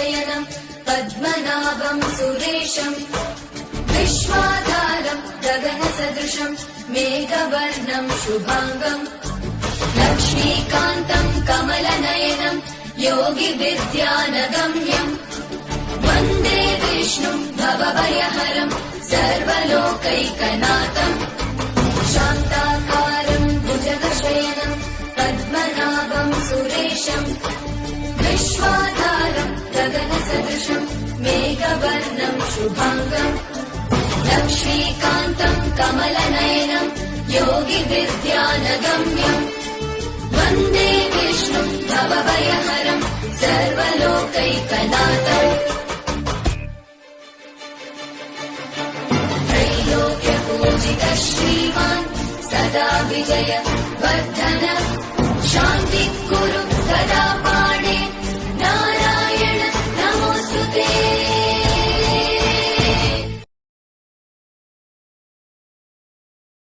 शयनं पद्मनाभं सुरेशं विश्वाधारं गगनसदृशं मेघवर्णं शुभाङ्गं लक्ष्मीकान्तं कमलनयनं योगिविद्यानगम्यम् वन्दे विष्णुं भवभयहरं सर्वलोकैकनाथं शान्ताकारं भुजगशयनं पद्मनाभं सुरेशं विश्वाधारं गगनसदृशं मेघवर्णं शुभाङ्गं लक्ष्मीकान्तं कमलनयनं योगिविद्यानगम्यम् वन्दे विष्णुं भवभयहरं सर्वलोकैकनाथम् त्रैलोक्यपूजितः श्रीमान् सदा विजय वर्धन शान्ति